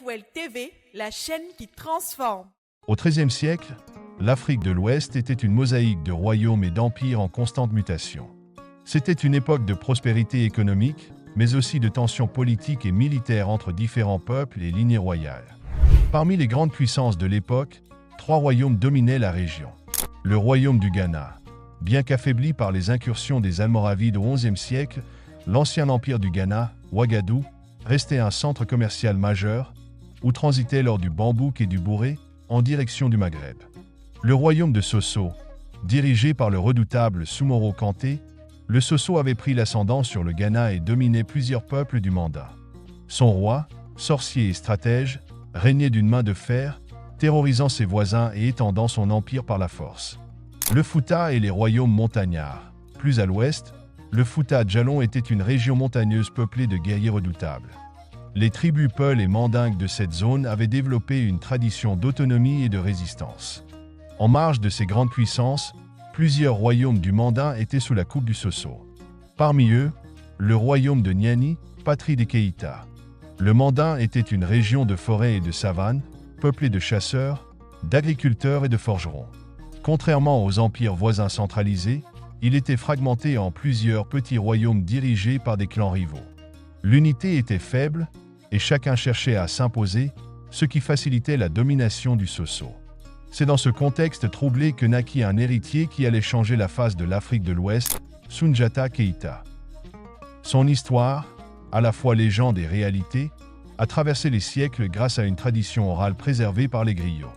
F-Well TV, la chaîne qui transforme. Au XIIIe siècle, l'Afrique de l'Ouest était une mosaïque de royaumes et d'empires en constante mutation. C'était une époque de prospérité économique, mais aussi de tensions politiques et militaires entre différents peuples et lignées royales. Parmi les grandes puissances de l'époque, 3 royaumes dominaient la région. Le royaume du Ghana. Bien qu'affaibli par les incursions des Almoravides au XIe siècle, l'ancien empire du Ghana, Ouagadougou, restait un centre commercial majeur, où transitaient lors du bambouk et du bourré, en direction du Maghreb. Le royaume de Sosso, dirigé par le redoutable Soumoro Kanté, le Sosso avait pris l'ascendant sur le Ghana et dominait plusieurs peuples du Manda. Son roi, sorcier et stratège, régnait d'une main de fer, terrorisant ses voisins et étendant son empire par la force. Le Fouta et les royaumes montagnards. Plus à l'ouest, le Fouta Djallon était une région montagneuse peuplée de guerriers redoutables. Les tribus Peul et Mandingues de cette zone avaient développé une tradition d'autonomie et de résistance. En marge de ces grandes puissances, plusieurs royaumes du Mandin étaient sous la coupe du Sosso. Parmi eux, le royaume de Niani, patrie des Keïta. Le Mandin était une région de forêts et de savanes, peuplée de chasseurs, d'agriculteurs et de forgerons. Contrairement aux empires voisins centralisés, il était fragmenté en plusieurs petits royaumes dirigés par des clans rivaux. L'unité était faible et chacun cherchait à s'imposer, ce qui facilitait la domination du Sosso. C'est dans ce contexte troublé que naquit un héritier qui allait changer la face de l'Afrique de l'Ouest, Soundiata Keïta. Son histoire, à la fois légende et réalité, a traversé les siècles grâce à une tradition orale préservée par les griots.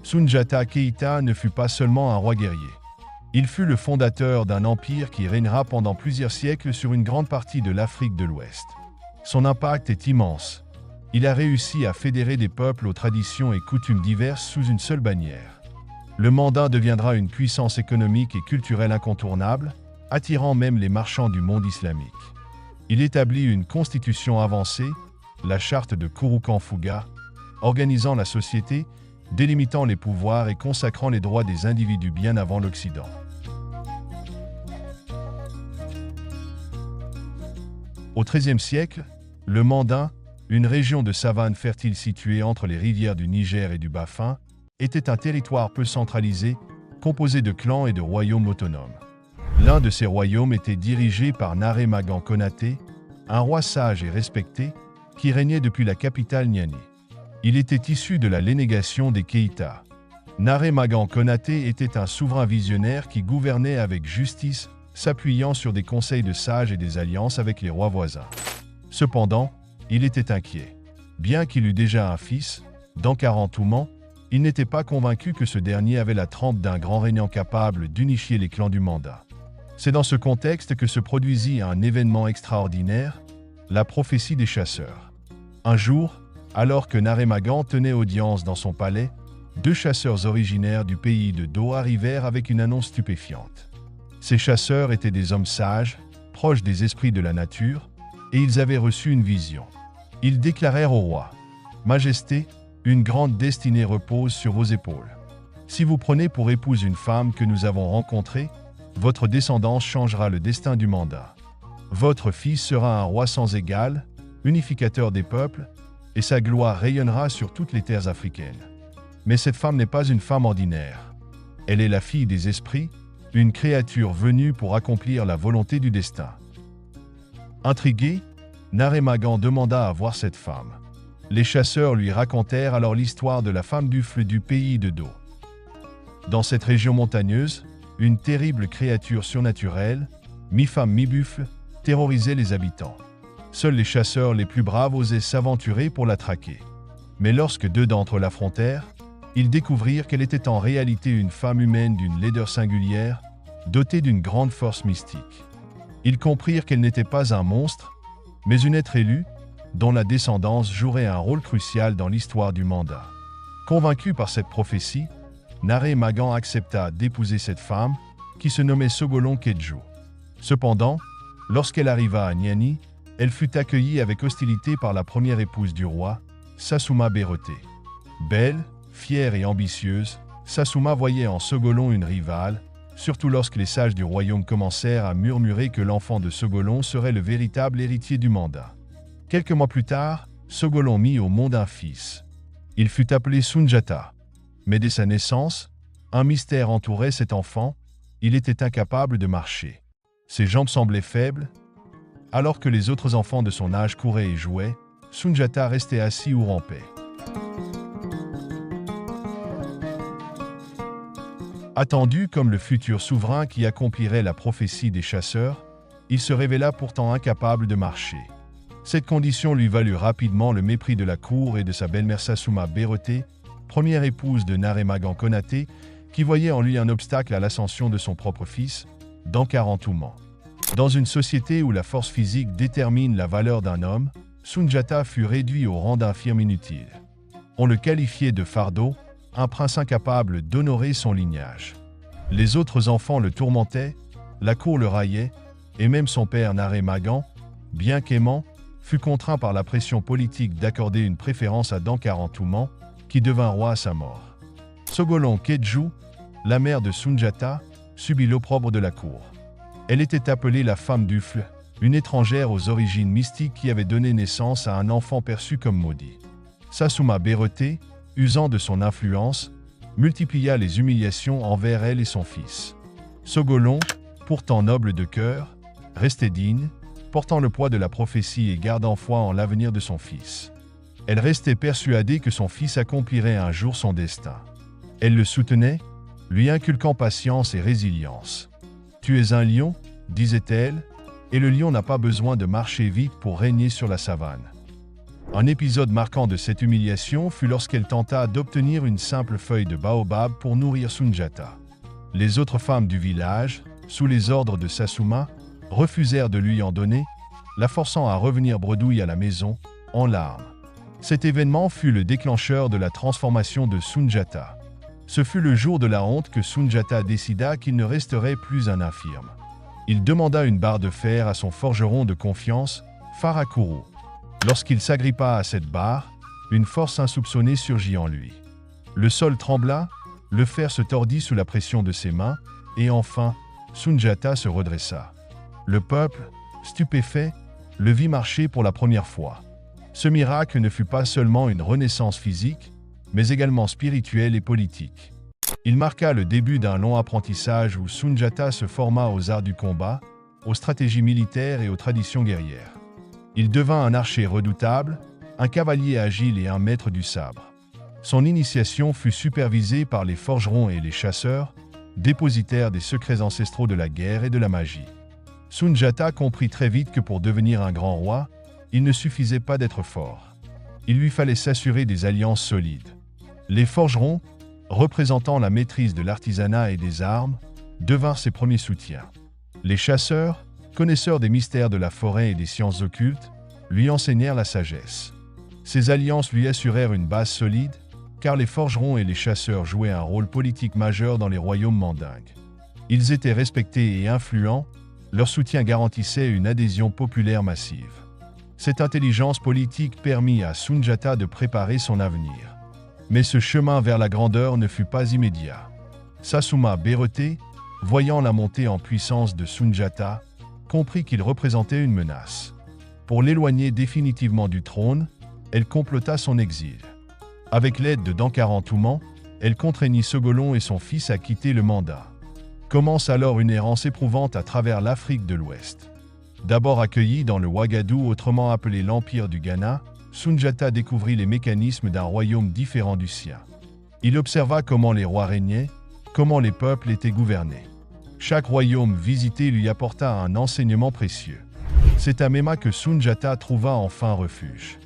Soundiata Keïta ne fut pas seulement un roi guerrier. Il fut le fondateur d'un empire qui régnera pendant plusieurs siècles sur une grande partie de l'Afrique de l'Ouest. Son impact est immense. Il a réussi à fédérer des peuples aux traditions et coutumes diverses sous une seule bannière. Le Mandin deviendra une puissance économique et culturelle incontournable, attirant même les marchands du monde islamique. Il établit une constitution avancée, la charte de Kouroukan-Fouga, organisant la société, délimitant les pouvoirs et consacrant les droits des individus bien avant l'Occident. Au XIIIe siècle, le Mandin, une région de savane fertile située entre les rivières du Niger et du Bafin, était un territoire peu centralisé, composé de clans et de royaumes autonomes. L'un de ces royaumes était dirigé par Naré Magan Konaté, un roi sage et respecté, qui régnait depuis la capitale Niani. Il était issu de la lénégation des Keïta. Naré Magan Konaté était un souverain visionnaire qui gouvernait avec justice, s'appuyant sur des conseils de sages et des alliances avec les rois voisins. Cependant, il était inquiet. Bien qu'il eût déjà un fils, Dankara Touman, il n'était pas convaincu que ce dernier avait la trempe d'un grand régnant capable d'unifier les clans du Manda. C'est dans ce contexte que se produisit un événement extraordinaire, la prophétie des chasseurs. Un jour, alors que Naré Magan tenait audience dans son palais, 2 chasseurs originaires du pays de Do arrivèrent avec une annonce stupéfiante. Ces chasseurs étaient des hommes sages, proches des esprits de la nature, et ils avaient reçu une vision. Ils déclarèrent au roi : « Majesté, une grande destinée repose sur vos épaules. Si vous prenez pour épouse une femme que nous avons rencontrée, votre descendance changera le destin du Manda. Votre fils sera un roi sans égal, unificateur des peuples, et sa gloire rayonnera sur toutes les terres africaines. Mais cette femme n'est pas une femme ordinaire. Elle est la fille des esprits, une créature venue pour accomplir la volonté du destin. » Intrigué, Naré Magan demanda à voir cette femme. Les chasseurs lui racontèrent alors l'histoire de la femme buffle du pays de Do. Dans cette région montagneuse, une terrible créature surnaturelle, mi-femme mi-buffle, terrorisait les habitants. Seuls les chasseurs les plus braves osaient s'aventurer pour la traquer. Mais lorsque 2 d'entre eux l'affrontèrent, ils découvrirent qu'elle était en réalité une femme humaine d'une laideur singulière, dotée d'une grande force mystique. Ils comprirent qu'elle n'était pas un monstre, mais une être élue, dont la descendance jouerait un rôle crucial dans l'histoire du Manda. Convaincu par cette prophétie, Naré Magan accepta d'épouser cette femme, qui se nommait Sogolon Kedjou. Cependant, lorsqu'elle arriva à Niani, elle fut accueillie avec hostilité par la première épouse du roi, Sassouma Béreté. Belle, fière et ambitieuse, Sassouma voyait en Sogolon une rivale, surtout lorsque les sages du royaume commencèrent à murmurer que l'enfant de Sogolon serait le véritable héritier du Manda. Quelques mois plus tard, Sogolon mit au monde un fils. Il fut appelé Sunjata. Mais dès sa naissance, un mystère entourait cet enfant, il était incapable de marcher. Ses jambes semblaient faibles. Alors que les autres enfants de son âge couraient et jouaient, Sunjata restait assis ou rampait. Attendu comme le futur souverain qui accomplirait la prophétie des chasseurs, il se révéla pourtant incapable de marcher. Cette condition lui valut rapidement le mépris de la cour et de sa belle-mère Sasuma Beroté, première épouse de Naremagan Konaté, qui voyait en lui un obstacle à l'ascension de son propre fils, Dankarantuman. Dans une société où la force physique détermine la valeur d'un homme, Sunjata fut réduit au rang d'infirme inutile. On le qualifiait de fardeau, un prince incapable d'honorer son lignage. Les autres enfants le tourmentaient, la cour le raillait, et même son père Naremagan, bien qu'aimant, fut contraint par la pression politique d'accorder une préférence à Dankarantuman, qui devint roi à sa mort. Sogolon Kedju, la mère de Sunjata, subit l'opprobre de la cour. Elle était appelée la femme d'Ufle, une étrangère aux origines mystiques qui avait donné naissance à un enfant perçu comme maudit. Sasuma Beroté, usant de son influence, multiplia les humiliations envers elle et son fils. Sogolon, pourtant noble de cœur, restait digne, portant le poids de la prophétie et gardant foi en l'avenir de son fils. Elle restait persuadée que son fils accomplirait un jour son destin. Elle le soutenait, lui inculquant patience et résilience. « Tu es un lion, disait-elle, et le lion n'a pas besoin de marcher vite pour régner sur la savane. » Un épisode marquant de cette humiliation fut lorsqu'elle tenta d'obtenir une simple feuille de baobab pour nourrir Sunjata. Les autres femmes du village, sous les ordres de Sasuma, refusèrent de lui en donner, la forçant à revenir bredouille à la maison, en larmes. Cet événement fut le déclencheur de la transformation de Sunjata. Ce fut le jour de la honte que Sunjata décida qu'il ne resterait plus un infirme. Il demanda une barre de fer à son forgeron de confiance, Farakuru. Lorsqu'il s'agrippa à cette barre, une force insoupçonnée surgit en lui. Le sol trembla, le fer se tordit sous la pression de ses mains, et enfin, Sunjata se redressa. Le peuple, stupéfait, le vit marcher pour la première fois. Ce miracle ne fut pas seulement une renaissance physique, mais également spirituelle et politique. Il marqua le début d'un long apprentissage où Sunjata se forma aux arts du combat, aux stratégies militaires et aux traditions guerrières. Il devint un archer redoutable, un cavalier agile et un maître du sabre. Son initiation fut supervisée par les forgerons et les chasseurs, dépositaires des secrets ancestraux de la guerre et de la magie. Sunjata comprit très vite que pour devenir un grand roi, il ne suffisait pas d'être fort. Il lui fallait s'assurer des alliances solides. Les forgerons, représentant la maîtrise de l'artisanat et des armes, devinrent ses premiers soutiens. Les chasseurs, connaisseurs des mystères de la forêt et des sciences occultes, lui enseignèrent la sagesse. Ces alliances lui assurèrent une base solide, car les forgerons et les chasseurs jouaient un rôle politique majeur dans les royaumes mandingues. Ils étaient respectés et influents, leur soutien garantissait une adhésion populaire massive. Cette intelligence politique permit à Sunjata de préparer son avenir. Mais ce chemin vers la grandeur ne fut pas immédiat. Sasuma Beroté, voyant la montée en puissance de Sunjata, comprit qu'il représentait une menace. Pour l'éloigner définitivement du trône, elle complota son exil. Avec l'aide de Dankarantuman, elle contraignit Sogolon et son fils à quitter le mandat. Commence alors une errance éprouvante à travers l'Afrique de l'Ouest. D'abord accueilli dans le Ouagadou, autrement appelé l'Empire du Ghana, Sunjata découvrit les mécanismes d'un royaume différent du sien. Il observa comment les rois régnaient, comment les peuples étaient gouvernés. Chaque royaume visité lui apporta un enseignement précieux. C'est à Mema que Sunjata trouva enfin refuge.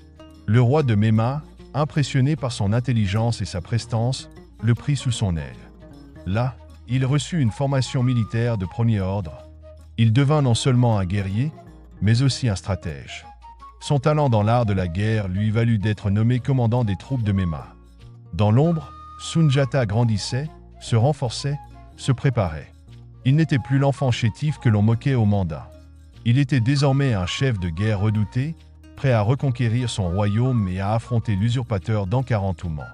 Le roi de Mema, impressionné par son intelligence et sa prestance, le prit sous son aile. Là, il reçut une formation militaire de premier ordre. Il devint non seulement un guerrier, mais aussi un stratège. Son talent dans l'art de la guerre lui valut d'être nommé commandant des troupes de Mema. Dans l'ombre, Sunjata grandissait, se renforçait, se préparait. Il n'était plus l'enfant chétif que l'on moquait au mandat. Il était désormais un chef de guerre redouté, prêt à reconquérir son royaume et à affronter l'usurpateur Dankarantuman.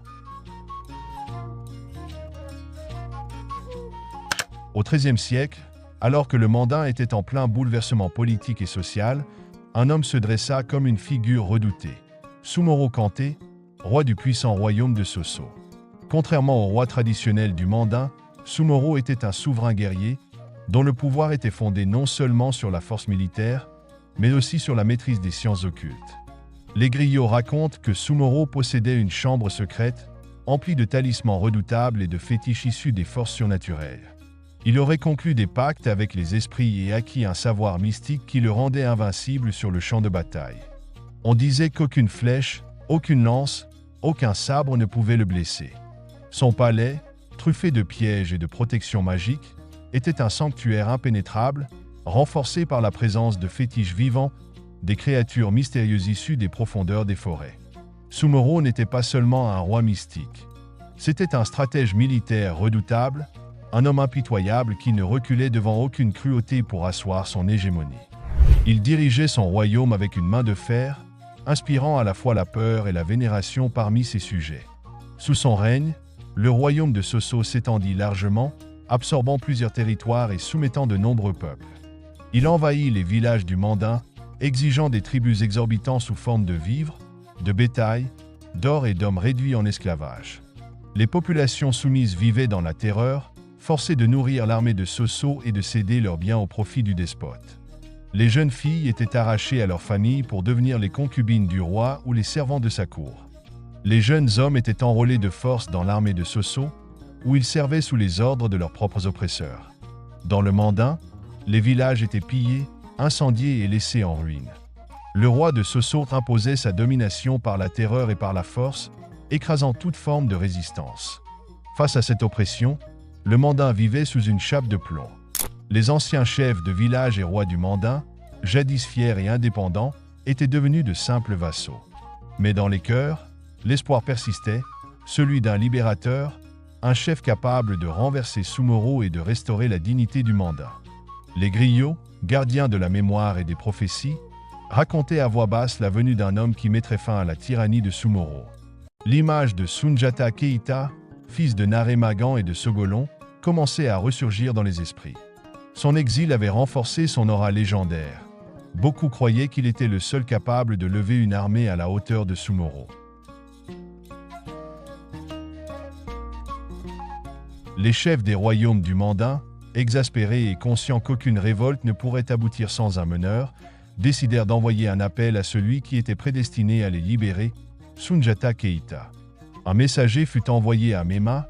Au XIIIe siècle, alors que le mandin était en plein bouleversement politique et social, un homme se dressa comme une figure redoutée, Sumoro Kante, roi du puissant royaume de Soso. Contrairement au roi traditionnel du Mandan, Sumoro était un souverain guerrier dont le pouvoir était fondé non seulement sur la force militaire, mais aussi sur la maîtrise des sciences occultes. Les griots racontent que Sumoro possédait une chambre secrète, emplie de talismans redoutables et de fétiches issus des forces surnaturelles. Il aurait conclu des pactes avec les esprits et acquis un savoir mystique qui le rendait invincible sur le champ de bataille. On disait qu'aucune flèche, aucune lance, aucun sabre ne pouvait le blesser. Son palais, truffé de pièges et de protections magiques, était un sanctuaire impénétrable, renforcé par la présence de fétiches vivants, des créatures mystérieuses issues des profondeurs des forêts. Sumoro n'était pas seulement un roi mystique. C'était un stratège militaire redoutable, un homme impitoyable qui ne reculait devant aucune cruauté pour asseoir son hégémonie. Il dirigeait son royaume avec une main de fer, inspirant à la fois la peur et la vénération parmi ses sujets. Sous son règne, le royaume de Soso s'étendit largement, absorbant plusieurs territoires et soumettant de nombreux peuples. Il envahit les villages du Mandan, exigeant des tribus exorbitants sous forme de vivres, de bétail, d'or et d'hommes réduits en esclavage. Les populations soumises vivaient dans la terreur, forcées de nourrir l'armée de Soso et de céder leurs biens au profit du despote. Les jeunes filles étaient arrachées à leur famille pour devenir les concubines du roi ou les servants de sa cour. Les jeunes hommes étaient enrôlés de force dans l'armée de Soso, où ils servaient sous les ordres de leurs propres oppresseurs. Dans le Mandan, les villages étaient pillés, incendiés et laissés en ruine. Le roi de Soso imposait sa domination par la terreur et par la force, écrasant toute forme de résistance. Face à cette oppression, le Mandan vivait sous une chape de plomb. Les anciens chefs de village et rois du Mandan, jadis fiers et indépendants, étaient devenus de simples vassaux. Mais dans les cœurs, l'espoir persistait, celui d'un libérateur, un chef capable de renverser Sumoro et de restaurer la dignité du Mandan. Les griots, gardiens de la mémoire et des prophéties, racontaient à voix basse la venue d'un homme qui mettrait fin à la tyrannie de Sumoro. L'image de Sunjata Keita, fils de Naremagan et de Sogolon, commençait à ressurgir dans les esprits. Son exil avait renforcé son aura légendaire. Beaucoup croyaient qu'il était le seul capable de lever une armée à la hauteur de Sumoro. Les chefs des royaumes du Mandan, exaspérés et conscients qu'aucune révolte ne pourrait aboutir sans un meneur, décidèrent d'envoyer un appel à celui qui était prédestiné à les libérer, Sunjata Keita. Un messager fut envoyé à Mema,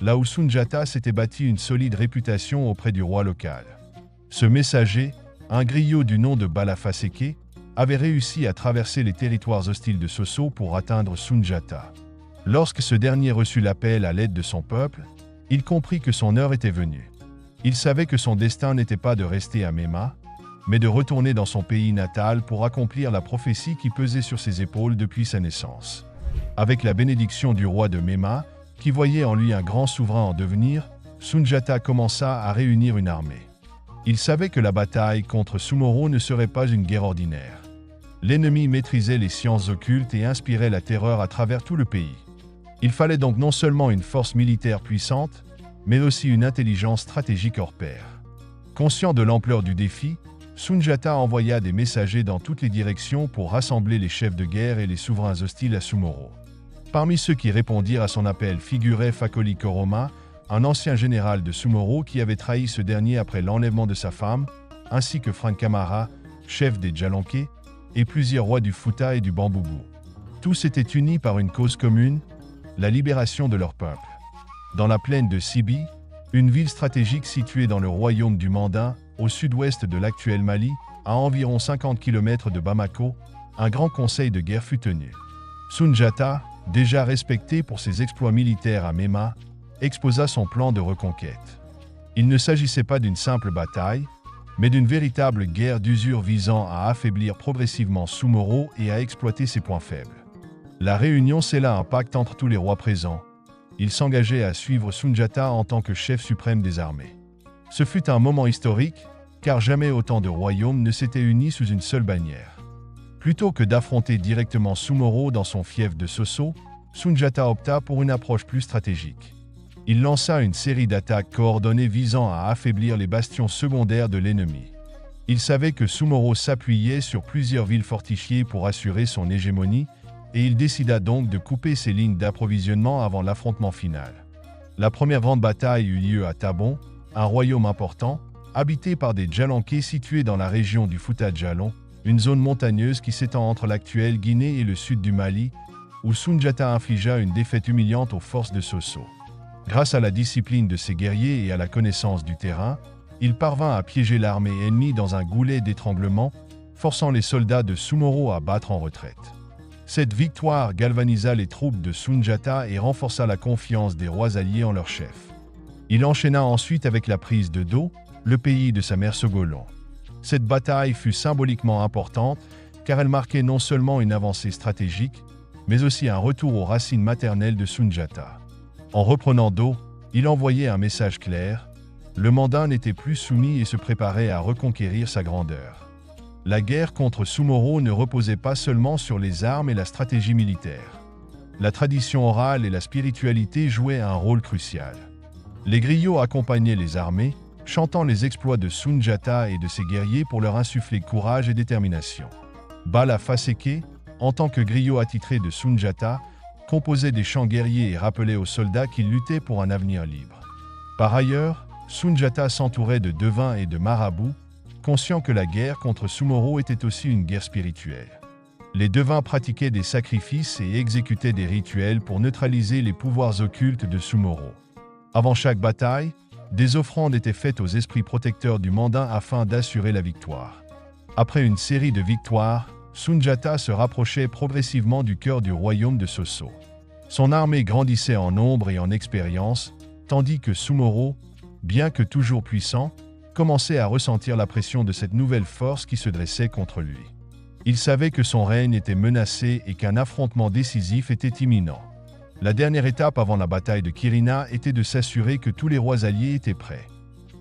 là où Sunjata s'était bâti une solide réputation auprès du roi local. Ce messager, un griot du nom de Balafaseke, avait réussi à traverser les territoires hostiles de Soso pour atteindre Sunjata. Lorsque ce dernier reçut l'appel à l'aide de son peuple, il comprit que son heure était venue. Il savait que son destin n'était pas de rester à Mema, mais de retourner dans son pays natal pour accomplir la prophétie qui pesait sur ses épaules depuis sa naissance. Avec la bénédiction du roi de Mema, qui voyait en lui un grand souverain en devenir, Sunjata commença à réunir une armée. Il savait que la bataille contre Sumoro ne serait pas une guerre ordinaire. L'ennemi maîtrisait les sciences occultes et inspirait la terreur à travers tout le pays. Il fallait donc non seulement une force militaire puissante, mais aussi une intelligence stratégique hors pair. Conscient de l'ampleur du défi, Sunjata envoya des messagers dans toutes les directions pour rassembler les chefs de guerre et les souverains hostiles à Sumoro. Parmi ceux qui répondirent à son appel figurait Fakoli Koroma, un ancien général de Sumoro qui avait trahi ce dernier après l'enlèvement de sa femme, ainsi que Frank Kamara, chef des Djalanké, et plusieurs rois du Futa et du Bamboubou. Tous étaient unis par une cause commune, la libération de leur peuple. Dans la plaine de Sibi, une ville stratégique située dans le royaume du Mandan, au sud-ouest de l'actuel Mali, à environ 50 km de Bamako, un grand conseil de guerre fut tenu. Sunjata, déjà respecté pour ses exploits militaires à Mema, exposa son plan de reconquête. Il ne s'agissait pas d'une simple bataille, mais d'une véritable guerre d'usure visant à affaiblir progressivement Sumoro et à exploiter ses points faibles. La réunion scella un pacte entre tous les rois présents. Ils s'engageaient à suivre Sunjata en tant que chef suprême des armées. Ce fut un moment historique, car jamais autant de royaumes ne s'étaient unis sous une seule bannière. Plutôt que d'affronter directement Sumoro dans son fief de Soso, Sunjata opta pour une approche plus stratégique. Il lança une série d'attaques coordonnées visant à affaiblir les bastions secondaires de l'ennemi. Il savait que Sumoro s'appuyait sur plusieurs villes fortifiées pour assurer son hégémonie, et il décida donc de couper ses lignes d'approvisionnement avant l'affrontement final. La première grande bataille eut lieu à Tabon, un royaume important, habité par des Djalankés situés dans la région du Fouta Djalon, une zone montagneuse qui s'étend entre l'actuelle Guinée et le sud du Mali, où Soundiata infligea une défaite humiliante aux forces de Sosso. Grâce à la discipline de ses guerriers et à la connaissance du terrain, il parvint à piéger l'armée ennemie dans un goulet d'étranglement, forçant les soldats de Soumoro à battre en retraite. Cette victoire galvanisa les troupes de Soundiata et renforça la confiance des rois alliés en leur chef. Il enchaîna ensuite avec la prise de Do, le pays de sa mère Sogolon. Cette bataille fut symboliquement importante car elle marquait non seulement une avancée stratégique, mais aussi un retour aux racines maternelles de Soundiata. En reprenant Do, il envoyait un message clair: le Mandin n'était plus soumis et se préparait à reconquérir sa grandeur. La guerre contre Soumoro ne reposait pas seulement sur les armes et la stratégie militaire. La tradition orale et la spiritualité jouaient un rôle crucial. Les griots accompagnaient les armées, chantant les exploits de Soundiata et de ses guerriers pour leur insuffler courage et détermination. Bala Faseke, en tant que griot attitré de Soundiata, composait des chants guerriers et rappelait aux soldats qu'ils luttaient pour un avenir libre. Par ailleurs, Soundiata s'entourait de devins et de marabouts, conscient que la guerre contre Soumoro était aussi une guerre spirituelle. Les devins pratiquaient des sacrifices et exécutaient des rituels pour neutraliser les pouvoirs occultes de Soumoro. Avant chaque bataille, des offrandes étaient faites aux esprits protecteurs du Mandin afin d'assurer la victoire. Après une série de victoires, Soundiata se rapprochait progressivement du cœur du royaume de Sosso. Son armée grandissait en nombre et en expérience, tandis que Soumoro, bien que toujours puissant, commençait à ressentir la pression de cette nouvelle force qui se dressait contre lui. Il savait que son règne était menacé et qu'un affrontement décisif était imminent. La dernière étape avant la bataille de Kirina était de s'assurer que tous les rois alliés étaient prêts.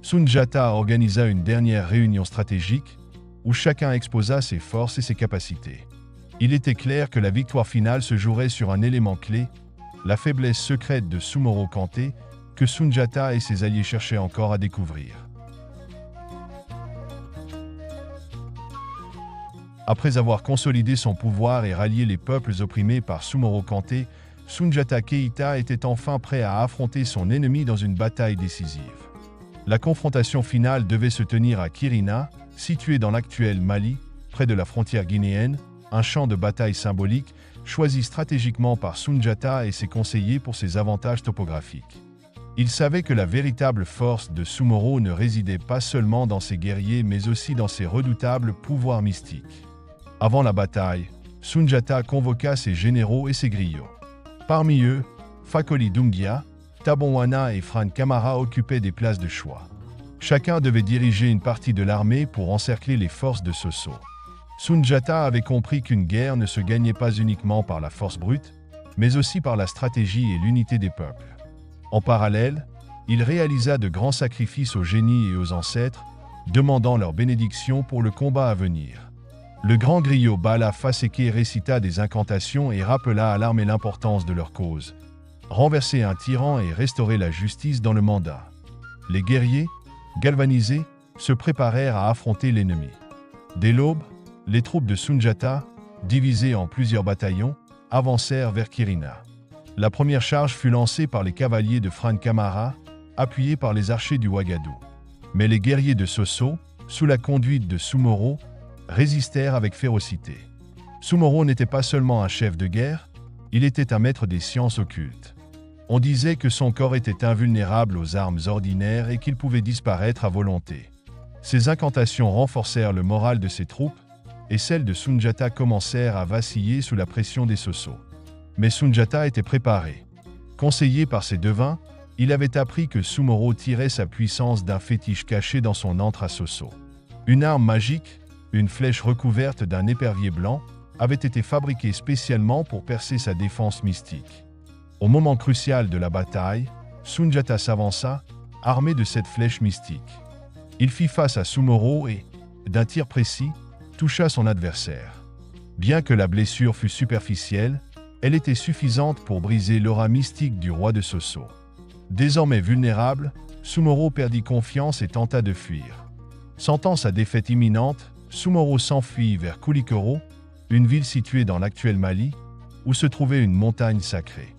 Soundiata organisa une dernière réunion stratégique où chacun exposa ses forces et ses capacités. Il était clair que la victoire finale se jouerait sur un élément clé, la faiblesse secrète de Soumoro Kanté, que Soundiata et ses alliés cherchaient encore à découvrir. Après avoir consolidé son pouvoir et rallié les peuples opprimés par Soumoro Kanté, Soundiata Keïta était enfin prêt à affronter son ennemi dans une bataille décisive. La confrontation finale devait se tenir à Kirina, situé dans l'actuel Mali, près de la frontière guinéenne, un champ de bataille symbolique choisi stratégiquement par Soundiata et ses conseillers pour ses avantages topographiques. Il savait que la véritable force de Soumoro ne résidait pas seulement dans ses guerriers mais aussi dans ses redoutables pouvoirs mystiques. Avant la bataille, Soundiata convoqua ses généraux et ses griots. Parmi eux, Fakoli Doumbia, Tabonwana et Fran Kamara occupaient des places de choix. Chacun devait diriger une partie de l'armée pour encercler les forces de Sosso. Soundiata avait compris qu'une guerre ne se gagnait pas uniquement par la force brute, mais aussi par la stratégie et l'unité des peuples. En parallèle, il réalisa de grands sacrifices aux génies et aux ancêtres, demandant leur bénédiction pour le combat à venir. Le grand griot Bala Faseke récita des incantations et rappela à l'armée l'importance de leur cause: renverser un tyran et restaurer la justice dans le mandat. Les guerriers, galvanisés, se préparèrent à affronter l'ennemi. Dès l'aube, les troupes de Soundiata, divisées en plusieurs bataillons, avancèrent vers Kirina. La première charge fut lancée par les cavaliers de Fran Kamara, appuyés par les archers du Ouagadou. Mais les guerriers de Sosso, sous la conduite de Soumoro, résistèrent avec férocité. Soumoro n'était pas seulement un chef de guerre, il était un maître des sciences occultes. On disait que son corps était invulnérable aux armes ordinaires et qu'il pouvait disparaître à volonté. Ces incantations renforcèrent le moral de ses troupes, et celles de Soundiata commencèrent à vaciller sous la pression des Sosso. Mais Soundiata était préparé. Conseillé par ses devins, il avait appris que Soumoro tirait sa puissance d'un fétiche caché dans son antre à Sosso. Une arme magique, une flèche recouverte d'un épervier blanc, avait été fabriquée spécialement pour percer sa défense mystique. Au moment crucial de la bataille, Soundiata s'avança, armé de cette flèche mystique. Il fit face à Soumoro et, d'un tir précis, toucha son adversaire. Bien que la blessure fût superficielle, elle était suffisante pour briser l'aura mystique du roi de Sosso. Désormais vulnérable, Soumoro perdit confiance et tenta de fuir. Sentant sa défaite imminente, Soumoro s'enfuit vers Koulikoro, une ville située dans l'actuel Mali, où se trouvait une montagne sacrée.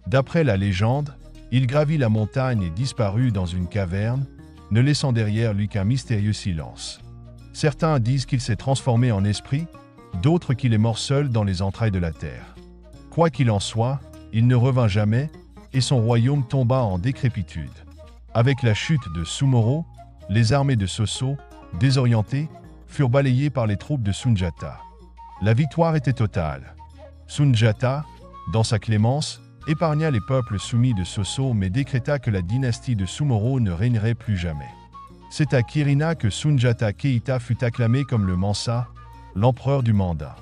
D'après la légende, il gravit la montagne et disparut dans une caverne, ne laissant derrière lui qu'un mystérieux silence. Certains disent qu'il s'est transformé en esprit, d'autres qu'il est mort seul dans les entrailles de la terre. Quoi qu'il en soit, il ne revint jamais et son royaume tomba en décrépitude. Avec la chute de Sumoro, les armées de Soso, désorientées, furent balayées par les troupes de Sundiata. La victoire était totale. Sundiata, dans sa clémence, épargna les peuples soumis de Soso mais décréta que la dynastie de Sumoro ne régnerait plus jamais. C'est à Kirina que Sundiata Keïta fut acclamé comme le Mansa, l'empereur du Manda.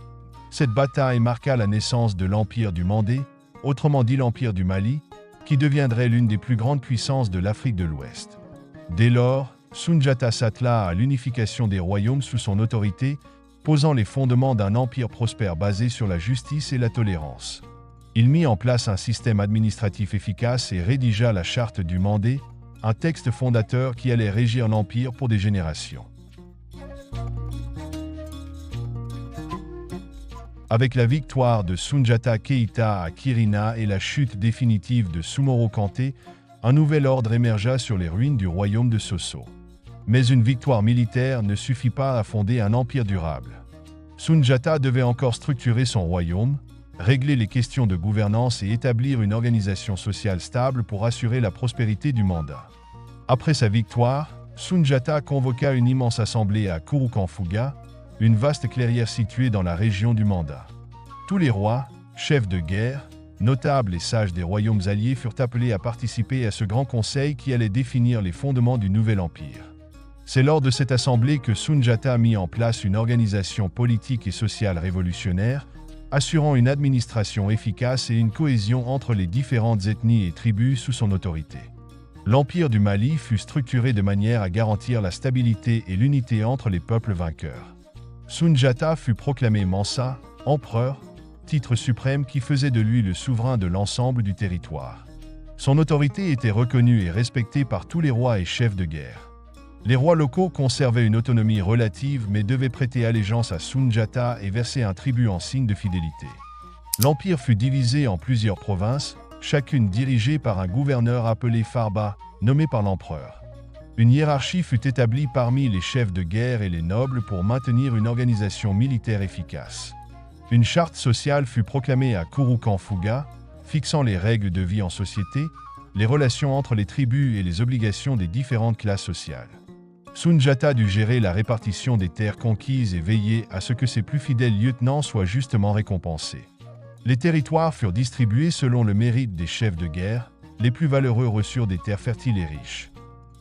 Cette bataille marqua la naissance de l'empire du Mandé, autrement dit l'empire du Mali, qui deviendrait l'une des plus grandes puissances de l'Afrique de l'Ouest. Dès lors, Sundiata s'attela à l'unification des royaumes sous son autorité, posant les fondements d'un empire prospère basé sur la justice et la tolérance. Il mit en place un système administratif efficace et rédigea la charte du Mandé, un texte fondateur qui allait régir l'empire pour des générations. Avec la victoire de Sundiata Keïta à Kirina et la chute définitive de Sumoro Kanté, un nouvel ordre émergea sur les ruines du royaume de Soso. Mais une victoire militaire ne suffit pas à fonder un empire durable. Sundiata devait encore structurer son royaume, régler les questions de gouvernance et établir une organisation sociale stable pour assurer la prospérité du Manda. Après sa victoire, Sundiata convoqua une immense assemblée à Kurukanfuga, une vaste clairière située dans la région du Manda. Tous les rois, chefs de guerre, notables et sages des royaumes alliés furent appelés à participer à ce grand conseil qui allait définir les fondements du nouvel empire. C'est lors de cette assemblée que Sundiata mit en place une organisation politique et sociale révolutionnaire, assurant une administration efficace et une cohésion entre les différentes ethnies et tribus sous son autorité. L'empire du Mali fut structuré de manière à garantir la stabilité et l'unité entre les peuples vainqueurs. Sundiata fut proclamé Mansa, empereur, titre suprême qui faisait de lui le souverain de l'ensemble du territoire. Son autorité était reconnue et respectée par tous les rois et chefs de guerre. Les rois locaux conservaient une autonomie relative mais devaient prêter allégeance à Sundiata et verser un tribut en signe de fidélité. L'empire fut divisé en plusieurs provinces, chacune dirigée par un gouverneur appelé Farba, nommé par l'empereur. Une hiérarchie fut établie parmi les chefs de guerre et les nobles pour maintenir une organisation militaire efficace. Une charte sociale fut proclamée à Kurukanfuga, fixant les règles de vie en société, les relations entre les tribus et les obligations des différentes classes sociales. Sundiata dut gérer la répartition des terres conquises et veiller à ce que ses plus fidèles lieutenants soient justement récompensés. Les territoires furent distribués selon le mérite des chefs de guerre, les plus valeureux reçurent des terres fertiles et riches.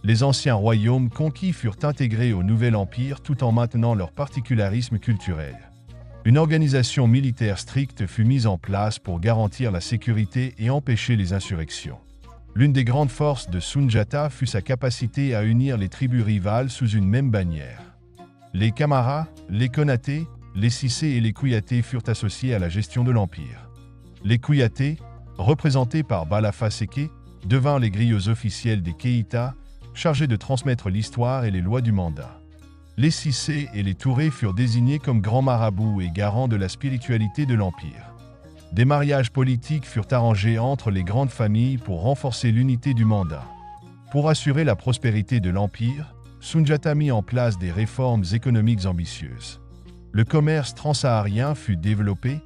Les anciens royaumes conquis furent intégrés au nouvel empire tout en maintenant leur particularisme culturel. Une organisation militaire stricte fut mise en place pour garantir la sécurité et empêcher les insurrections. L'une des grandes forces de Sundiata fut sa capacité à unir les tribus rivales sous une même bannière. Les Kamara, les Konaté, les Cissé et les Kouyaté furent associés à la gestion de l'empire. Les Kouyaté, représentés par Balafa Seke, devinrent les griots officiels des Keïta, chargés de transmettre l'histoire et les lois du Manda. Les Cissé et les Touré furent désignés comme grands marabouts et garants de la spiritualité de l'empire. Des mariages politiques furent arrangés entre les grandes familles pour renforcer l'unité du Manda. Pour assurer la prospérité de l'empire, Sundiata mit en place des réformes économiques ambitieuses. Le commerce transsaharien fut développé,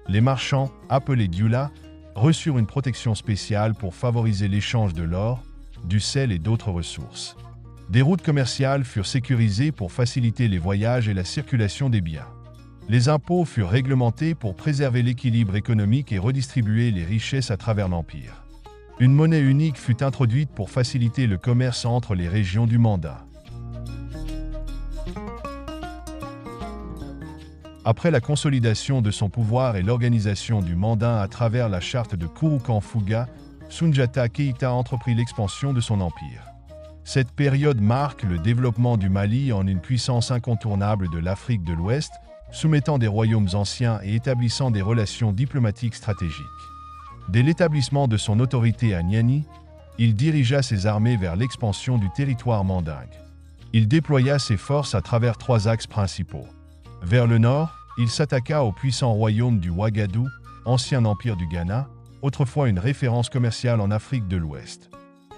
les marchands, appelés Dioula, reçurent une protection spéciale pour favoriser l'échange de l'or, du sel et d'autres ressources. Des routes commerciales furent sécurisées pour faciliter les voyages et la circulation des biens. Les impôts furent réglementés pour préserver l'équilibre économique et redistribuer les richesses à travers l'empire. Une monnaie unique fut introduite pour faciliter le commerce entre les régions du Manda. Après la consolidation de son pouvoir et l'organisation du Mandin à travers la charte de Kurukanfuga, Sundiata Keïta entreprit l'expansion de son empire. Cette période marque le développement du Mali en une puissance incontournable de l'Afrique de l'Ouest, soumettant des royaumes anciens et établissant des relations diplomatiques stratégiques. Dès l'établissement de son autorité à Niani, il dirigea ses armées vers l'expansion du territoire mandingue. Il déploya ses forces à travers 3 axes principaux. Vers le nord, il s'attaqua au puissant royaume du Ouagadou, ancien empire du Ghana, autrefois une référence commerciale en Afrique de l'Ouest.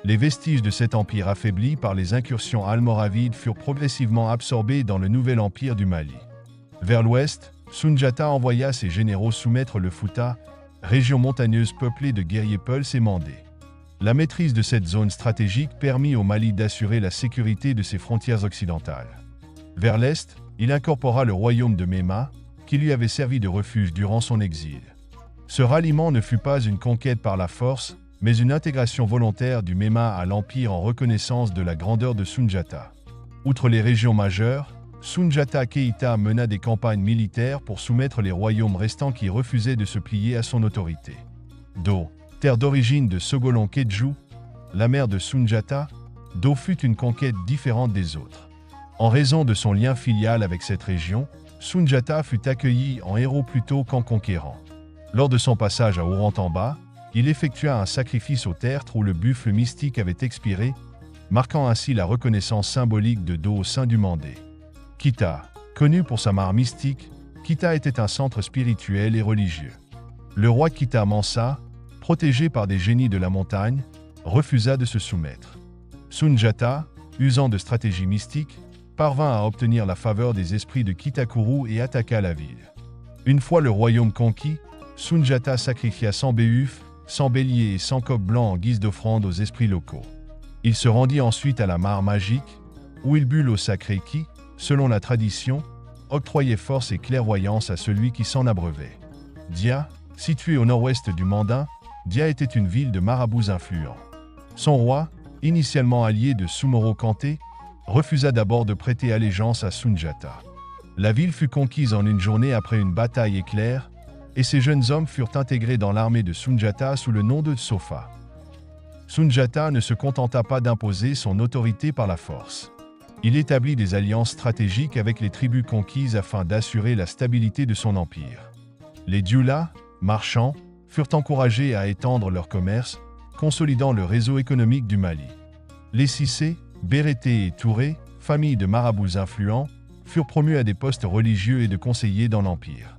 Les vestiges de cet empire affaibli par les incursions almoravides furent progressivement absorbés dans le nouvel empire du Mali. Vers l'ouest, Soundiata envoya ses généraux soumettre le Fouta, région montagneuse peuplée de guerriers Peuls et Mandés. La maîtrise de cette zone stratégique permit au Mali d'assurer la sécurité de ses frontières occidentales. Vers l'est, il incorpora le royaume de Méma, qui lui avait servi de refuge durant son exil. Ce ralliement ne fut pas une conquête par la force, mais une intégration volontaire du Méma à l'Empire en reconnaissance de la grandeur de Soundiata. Outre les régions majeures, Soundiata Keïta mena des campagnes militaires pour soumettre les royaumes restants qui refusaient de se plier à son autorité. Do, terre d'origine de Sogolon Kedjou, la mère de Soundiata, Do fut une conquête différente des autres. En raison de son lien filial avec cette région, Soundiata fut accueilli en héros plutôt qu'en conquérant. Lors de son passage à Orantamba, il effectua un sacrifice au tertre où le buffle mystique avait expiré, marquant ainsi la reconnaissance symbolique de Do au sein du Mandé. Kita, connu pour sa mare mystique, Kita était un centre spirituel et religieux. Le roi Kita Mansa, protégé par des génies de la montagne, refusa de se soumettre. Soundiata, usant de stratégies mystiques, parvint à obtenir la faveur des esprits de Kitakuru et attaqua la ville. Une fois le royaume conquis, Soundiata sacrifia 100 béufs, 100 béliers et 100 coqs blancs en guise d'offrande aux esprits locaux. Il se rendit ensuite à la mare magique, où il but l'eau sacrée qui, selon la tradition, octroyait force et clairvoyance à celui qui s'en abreuvait. Dia, située au nord-ouest du Mandin, Dia était une ville de marabouts influents. Son roi, initialement allié de Soumoro Kanté, refusa d'abord de prêter allégeance à Soundiata. La ville fut conquise en une journée après une bataille éclair, et ces jeunes hommes furent intégrés dans l'armée de Soundiata sous le nom de Sofa. Soundiata ne se contenta pas d'imposer son autorité par la force. Il établit des alliances stratégiques avec les tribus conquises afin d'assurer la stabilité de son empire. Les Dioula, marchands, furent encouragés à étendre leur commerce, consolidant le réseau économique du Mali. Les Cissé, Bérété et Touré, familles de marabouts influents, furent promus à des postes religieux et de conseillers dans l'empire.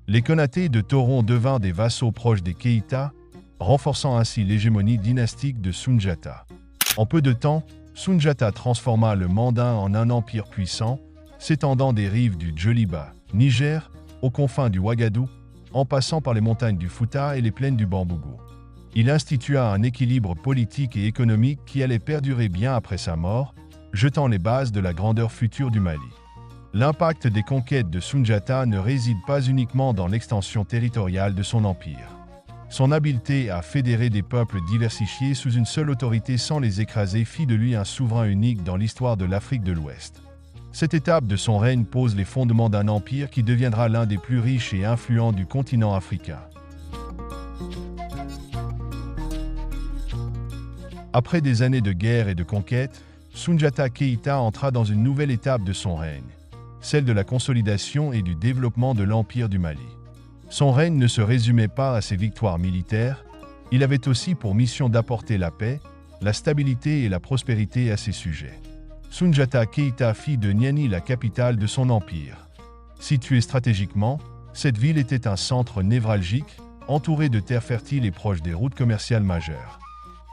Les Konaté de Toron devinrent des vassaux proches des Keïta, renforçant ainsi l'hégémonie dynastique de Soundiata. En peu de temps, Soundiata transforma le Mandin en un empire puissant, s'étendant des rives du Djoliba, Niger, aux confins du Ouagadou, en passant par les montagnes du Fouta et les plaines du Bambougou. Il institua un équilibre politique et économique qui allait perdurer bien après sa mort, jetant les bases de la grandeur future du Mali. L'impact des conquêtes de Soundiata ne réside pas uniquement dans l'extension territoriale de son empire. Son habileté à fédérer des peuples diversifiés sous une seule autorité sans les écraser fit de lui un souverain unique dans l'histoire de l'Afrique de l'Ouest. Cette étape de son règne pose les fondements d'un empire qui deviendra l'un des plus riches et influents du continent africain. Après des années de guerre et de conquête, Soundiata Keïta entra dans une nouvelle étape de son règne, celle de la consolidation et du développement de l'Empire du Mali. Son règne ne se résumait pas à ses victoires militaires, il avait aussi pour mission d'apporter la paix, la stabilité et la prospérité à ses sujets. Soundiata Keïta fit de Niani la capitale de son empire. Située stratégiquement, cette ville était un centre névralgique, entouré de terres fertiles et proche des routes commerciales majeures.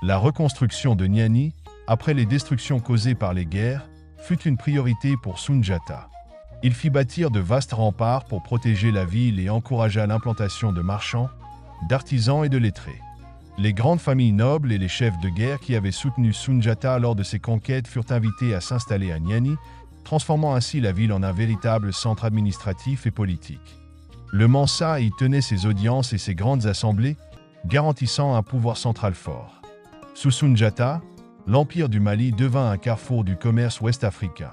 La reconstruction de Niani, après les destructions causées par les guerres, fut une priorité pour Soundiata. Il fit bâtir de vastes remparts pour protéger la ville et encouragea l'implantation de marchands, d'artisans et de lettrés. Les grandes familles nobles et les chefs de guerre qui avaient soutenu Soundiata lors de ses conquêtes furent invités à s'installer à Niani, transformant ainsi la ville en un véritable centre administratif et politique. Le Mansa y tenait ses audiences et ses grandes assemblées, garantissant un pouvoir central fort. Sous Soundiata, l'Empire du Mali devint un carrefour du commerce ouest-africain.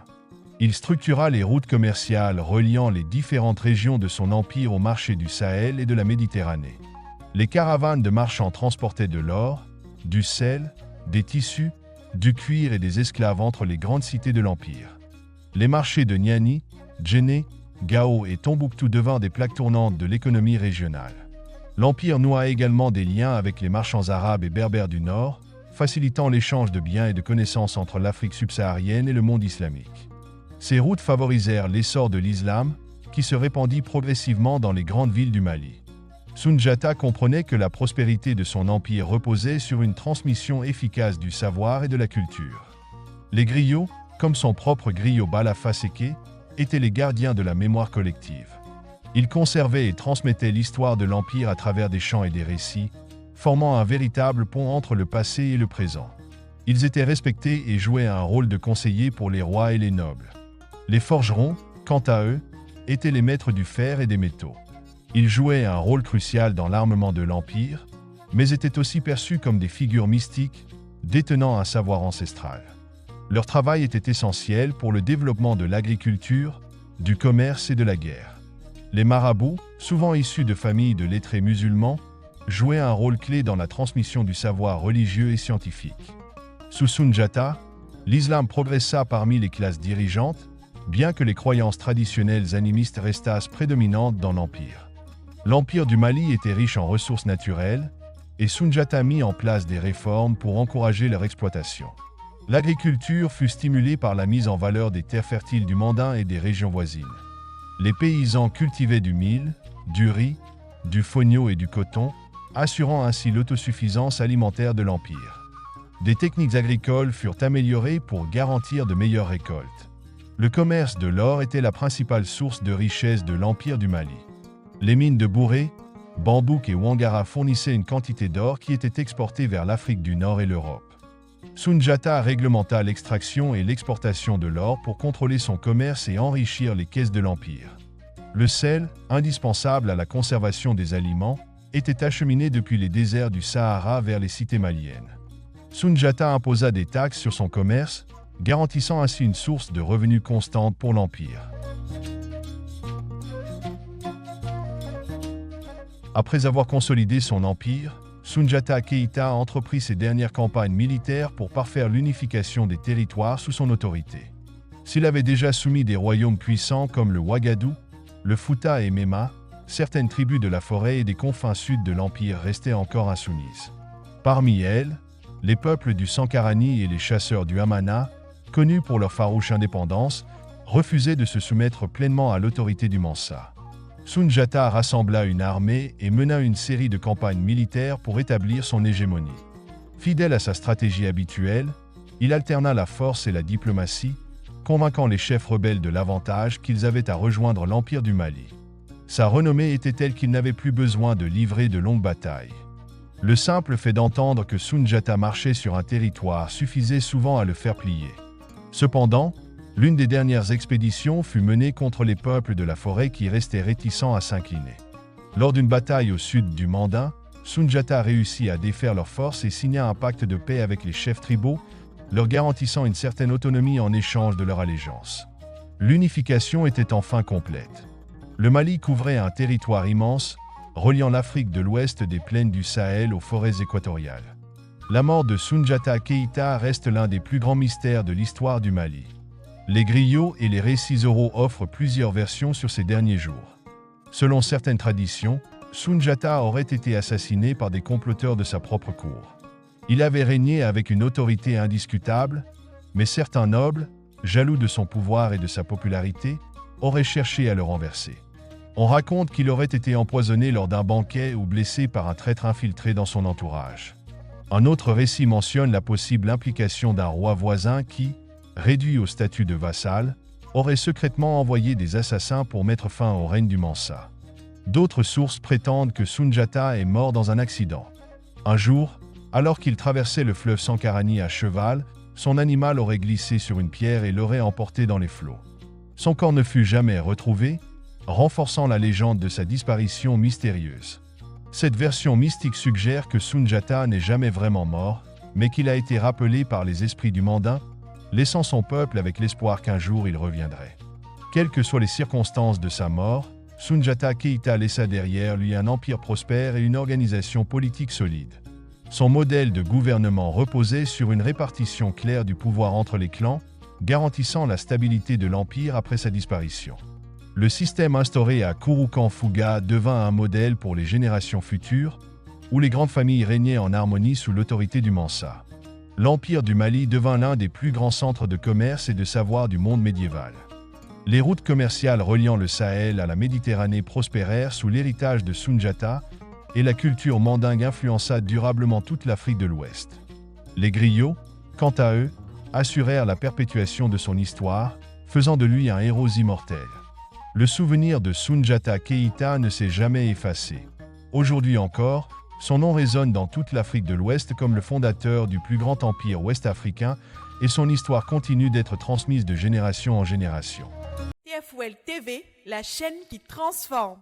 Il structura les routes commerciales reliant les différentes régions de son empire au marché du Sahel et de la Méditerranée. Les caravanes de marchands transportaient de l'or, du sel, des tissus, du cuir et des esclaves entre les grandes cités de l'empire. Les marchés de Niani, Djenné, Gao et Tombouctou devinrent des plaques tournantes de l'économie régionale. L'empire noua également des liens avec les marchands arabes et berbères du Nord, facilitant l'échange de biens et de connaissances entre l'Afrique subsaharienne et le monde islamique. Ces routes favorisèrent l'essor de l'islam, qui se répandit progressivement dans les grandes villes du Mali. Sundiata comprenait que la prospérité de son empire reposait sur une transmission efficace du savoir et de la culture. Les griots, comme son propre griot Balafaseke, étaient les gardiens de la mémoire collective. Ils conservaient et transmettaient l'histoire de l'empire à travers des chants et des récits, formant un véritable pont entre le passé et le présent. Ils étaient respectés et jouaient un rôle de conseiller pour les rois et les nobles. Les forgerons, quant à eux, étaient les maîtres du fer et des métaux. Ils jouaient un rôle crucial dans l'armement de l'Empire, mais étaient aussi perçus comme des figures mystiques, détenant un savoir ancestral. Leur travail était essentiel pour le développement de l'agriculture, du commerce et de la guerre. Les marabouts, souvent issus de familles de lettrés musulmans, jouaient un rôle clé dans la transmission du savoir religieux et scientifique. Sous Sundiata, l'islam progressa parmi les classes dirigeantes, bien que les croyances traditionnelles animistes restassent prédominantes dans l'Empire. L'Empire du Mali était riche en ressources naturelles, et Sundiata mit en place des réformes pour encourager leur exploitation. L'agriculture fut stimulée par la mise en valeur des terres fertiles du Mandin et des régions voisines. Les paysans cultivaient du mil, du riz, du fonio et du coton, assurant ainsi l'autosuffisance alimentaire de l'Empire. Des techniques agricoles furent améliorées pour garantir de meilleures récoltes. Le commerce de l'or était la principale source de richesse de l'Empire du Mali. Les mines de Bourré, Bambouk et Wangara fournissaient une quantité d'or qui était exportée vers l'Afrique du Nord et l'Europe. Sundiata réglementa l'extraction et l'exportation de l'or pour contrôler son commerce et enrichir les caisses de l'Empire. Le sel, indispensable à la conservation des aliments, était acheminé depuis les déserts du Sahara vers les cités maliennes. Sundiata imposa des taxes sur son commerce, garantissant ainsi une source de revenus constante pour l'Empire. Après avoir consolidé son empire, Sundiata Keïta entreprit ses dernières campagnes militaires pour parfaire l'unification des territoires sous son autorité. S'il avait déjà soumis des royaumes puissants comme le Ouagadou, le Fouta et Mema, certaines tribus de la forêt et des confins sud de l'Empire restaient encore insoumises. Parmi elles, les peuples du Sankarani et les chasseurs du Hamana, connus pour leur farouche indépendance, refusaient de se soumettre pleinement à l'autorité du Mansa. Sundiata rassembla une armée et mena une série de campagnes militaires pour établir son hégémonie. Fidèle à sa stratégie habituelle, il alterna la force et la diplomatie, convainquant les chefs rebelles de l'avantage qu'ils avaient à rejoindre l'Empire du Mali. Sa renommée était telle qu'il n'avait plus besoin de livrer de longues batailles. Le simple fait d'entendre que Sundiata marchait sur un territoire suffisait souvent à le faire plier. Cependant, l'une des dernières expéditions fut menée contre les peuples de la forêt qui restaient réticents à s'incliner. Lors d'une bataille au sud du Mandin, Sundiata réussit à défaire leurs forces et signa un pacte de paix avec les chefs tribaux, leur garantissant une certaine autonomie en échange de leur allégeance. L'unification était enfin complète. Le Mali couvrait un territoire immense, reliant l'Afrique de l'Ouest des plaines du Sahel aux forêts équatoriales. La mort de Sundiata Keïta reste l'un des plus grands mystères de l'histoire du Mali. Les griots et les récits oraux offrent plusieurs versions sur ces derniers jours. Selon certaines traditions, Sundiata aurait été assassiné par des comploteurs de sa propre cour. Il avait régné avec une autorité indiscutable, mais certains nobles, jaloux de son pouvoir et de sa popularité, auraient cherché à le renverser. On raconte qu'il aurait été empoisonné lors d'un banquet ou blessé par un traître infiltré dans son entourage. Un autre récit mentionne la possible implication d'un roi voisin qui, réduit au statut de vassal, aurait secrètement envoyé des assassins pour mettre fin au règne du Mansa. D'autres sources prétendent que Sundiata est mort dans un accident. Un jour, alors qu'il traversait le fleuve Sankarani à cheval, son animal aurait glissé sur une pierre et l'aurait emporté dans les flots. Son corps ne fut jamais retrouvé, renforçant la légende de sa disparition mystérieuse. Cette version mystique suggère que Sundiata n'est jamais vraiment mort, mais qu'il a été rappelé par les esprits du Mandin, laissant son peuple avec l'espoir qu'un jour il reviendrait. Quelles que soient les circonstances de sa mort, Sundiata Keïta laissa derrière lui un empire prospère et une organisation politique solide. Son modèle de gouvernement reposait sur une répartition claire du pouvoir entre les clans, garantissant la stabilité de l'empire après sa disparition. Le système instauré à Kouroukan-Fouga devint un modèle pour les générations futures, où les grandes familles régnaient en harmonie sous l'autorité du Mansa. L'Empire du Mali devint l'un des plus grands centres de commerce et de savoir du monde médiéval. Les routes commerciales reliant le Sahel à la Méditerranée prospérèrent sous l'héritage de Sundiata, et la culture mandingue influença durablement toute l'Afrique de l'Ouest. Les griots, quant à eux, assurèrent la perpétuation de son histoire, faisant de lui un héros immortel. Le souvenir de Soundiata Keïta ne s'est jamais effacé. Aujourd'hui encore, son nom résonne dans toute l'Afrique de l'Ouest comme le fondateur du plus grand empire ouest-africain et son histoire continue d'être transmise de génération en génération. TFOL TV, la chaîne qui transforme.